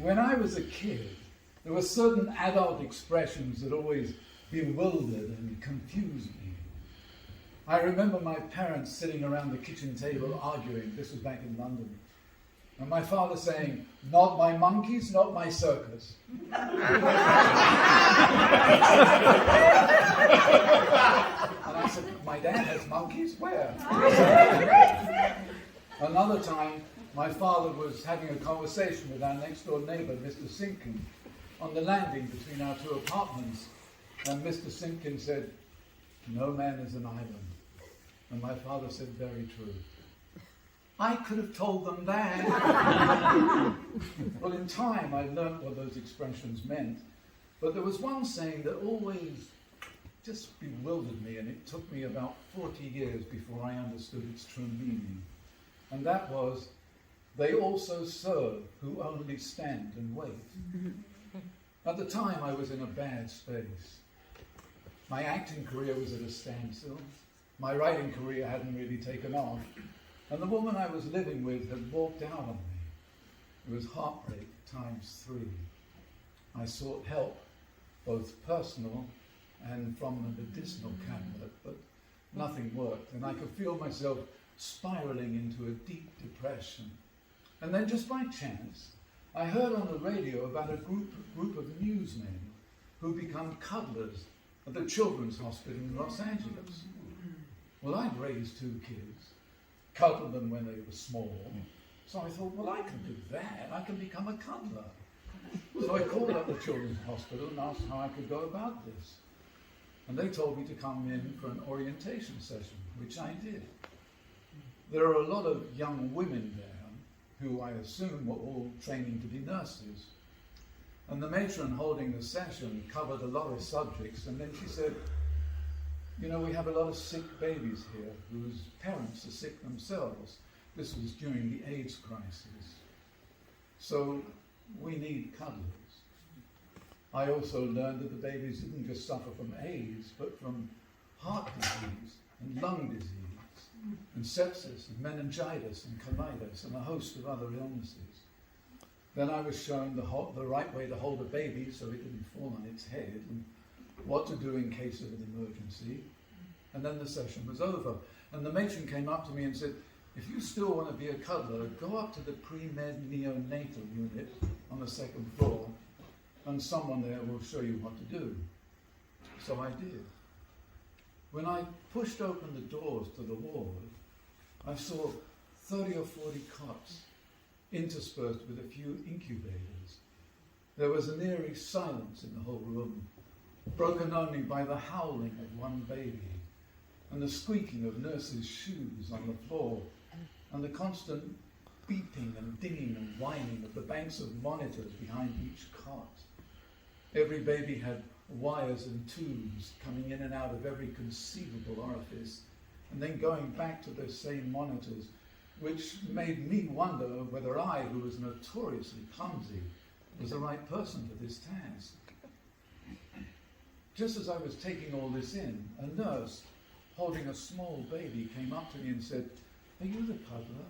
when I was a kid, there were certain adult expressions that always bewildered and confused me. I remember my parents sitting around the kitchen table arguing. This was back in London. And my father saying, "Not my monkeys, not my circus." And I said, "My dad has monkeys? Where?" Another time, my father was having a conversation with our next door neighbour, Mr. Simpkin, on the landing between our two apartments. And Mr. Simpkin said, "No man is an island." And my father said, "Very true." I could have told them that. Well, in time, I learnt what those expressions meant. But there was one saying that always just bewildered me, and it took me about 40 years before I understood its true meaning. And that was, "They also serve who only stand and wait." At the time, I was in a bad space. My acting career was at a standstill. My writing career hadn't really taken off. And the woman I was living with had walked out on me. It was heartbreak times 3. I sought help, both personal and from the medicinal cabinet, but nothing worked. And I could feel myself spiraling into a deep depression. And then just by chance, I heard on the radio about a group of newsmen who become cuddlers at the Children's Hospital in Los Angeles. Well, I'd raised 2 kids, cuddled them when they were small, so I thought, well, I can do that. I can become a cuddler. So I called up the Children's Hospital and asked how I could go about this. And they told me to come in for an orientation session, which I did. There are a lot of young women there who I assume were all training to be nurses. And the matron holding the session covered a lot of subjects, and then she said, "You know, we have a lot of sick babies here whose parents are sick themselves. This was during the AIDS crisis. So we need cuddlers." I also learned that the babies didn't just suffer from AIDS, but from heart disease and lung disease and sepsis and meningitis and colitis and a host of other illnesses. Then I was shown the right way to hold a baby so it didn't fall on its head, and what to do in case of an emergency. And then the session was over. And the matron came up to me and said, "If you still want to be a cuddler, go up to the pre-med neonatal unit on the 2nd floor, and someone there will show you what to do." So I did. When I pushed open the doors to the ward, I saw 30 or 40 cots interspersed with a few incubators. There was an eerie silence in the whole room, broken only by the howling of one baby, and the squeaking of nurses' shoes on the floor, and the constant beeping and dinging and whining of the banks of monitors behind each cot. Every baby had wires and tubes coming in and out of every conceivable orifice, and then going back to those same monitors, which made me wonder whether I, who was notoriously clumsy, was the right person for this task. Just as I was taking all this in, a nurse holding a small baby came up to me and said, "Are you the cuddler?"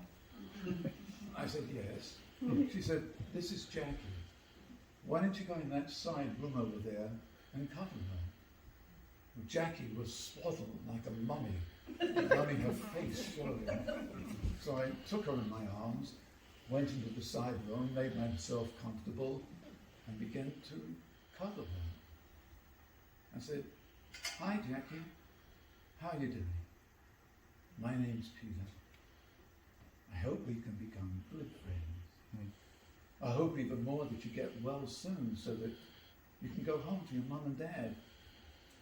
I said, "Yes." She said, "This is Jackie. Why don't you go in that side room over there and cuddle her?" Well, Jackie was swaddled like a mummy, only her face showing. So I took her in my arms, went into the side room, made myself comfortable, and began to cuddle her. I said, "Hi, Jackie. How are you doing? My name's Peter. I hope we can become good friends. I hope even more that you get well soon so that you can go home to your mum and dad,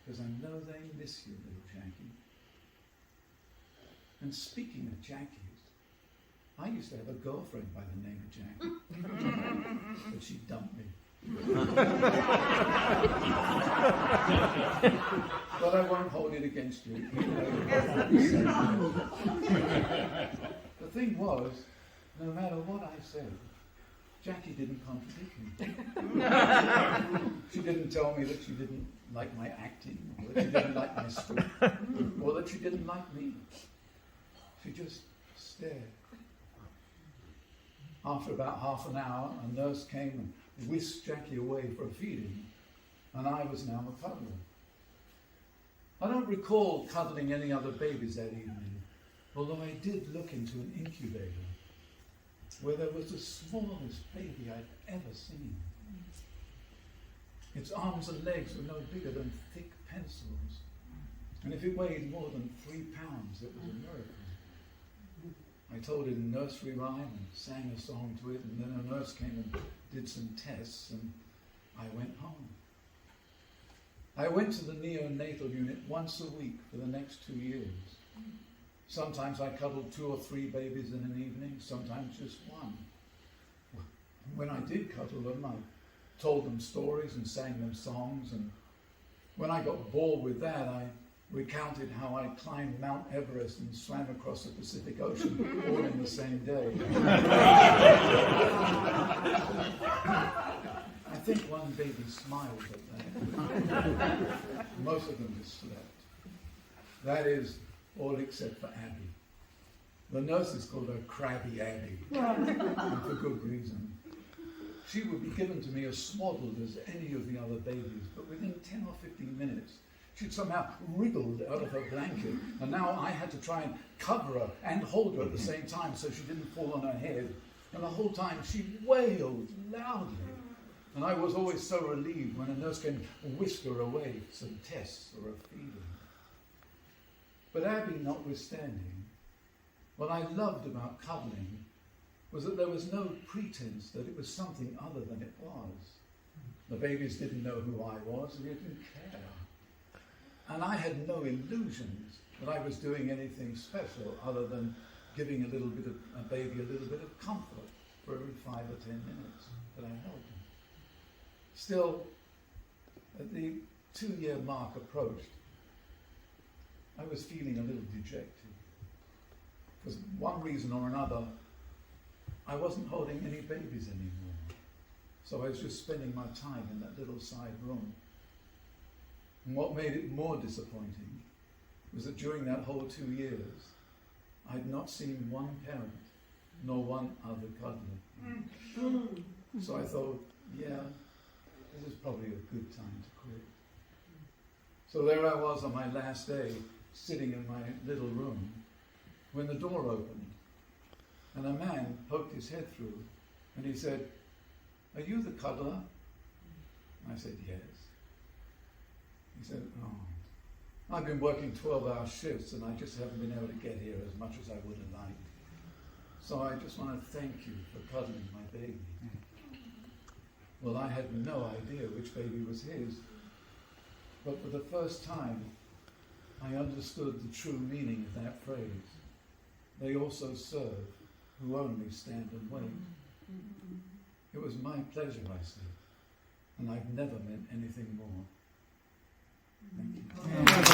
because I know they miss you, little Jackie." And speaking of Jackies, I used to have a girlfriend by the name of Jackie, but she dumped me. But I won't hold it against you. The thing was, no matter what I said, Jackie didn't contradict me. She didn't tell me that she didn't like my acting, or that she didn't like my script, or that she didn't like me. She just stared. After about half an hour, a nurse came and whisked Jackie away for a feeding, and I was now a cuddler. I don't recall cuddling any other babies that evening, although I did look into an incubator where there was the smallest baby I'd ever seen. Its arms and legs were no bigger than thick pencils, and if it weighed more than 3 pounds, it was a miracle. I told it a nursery rhyme and sang a song to it, and then a nurse came and did some tests, and I went home. I went to the neonatal unit once a week for the next 2 years. Sometimes I cuddled 2 or 3 babies in an evening, sometimes just one. When I did cuddle them, I told them stories and sang them songs, and when I got bored with that, I recounted how I climbed Mount Everest and swam across the Pacific Ocean all in the same day. I think one baby smiled at that. Most of them just slept. That is all except for Abby. The nurses called her Crabby Abby, and for good reason. She would be given to me as swaddled as any of the other babies, but within 10 or 15 minutes, she'd somehow wriggled out of her blanket, and now I had to try and cover her and hold her at the same time so she didn't fall on her head. And the whole time she wailed loudly. And I was always so relieved when a nurse came and whisked her away for some tests or a feeding. But Abby notwithstanding, what I loved about cuddling was that there was no pretense that it was something other than it was. The babies didn't know who I was, and they didn't care. And I had no illusions that I was doing anything special other than giving a baby a little bit of comfort for every 5 or 10 minutes that I held him. Still, as the 2-year mark approached, I was feeling a little dejected. For one reason or another, I wasn't holding any babies anymore. So I was just spending my time in that little side room. And what made it more disappointing was that during that whole 2 years, I'd not seen one parent, nor one other cuddler. So I thought, yeah, this is probably a good time to quit. So there I was on my last day, sitting in my little room, when the door opened, and a man poked his head through, and he said, "Are you the cuddler?" I said, "Yes." He said, "Oh, I've been working 12-hour shifts and I just haven't been able to get here as much as I would have liked. So I just want to thank you for cuddling my baby." Well, I had no idea which baby was his, but for the first time, I understood the true meaning of that phrase. They also serve who only stand and wait. It was my pleasure, I said, and I've never meant anything more. Thank you.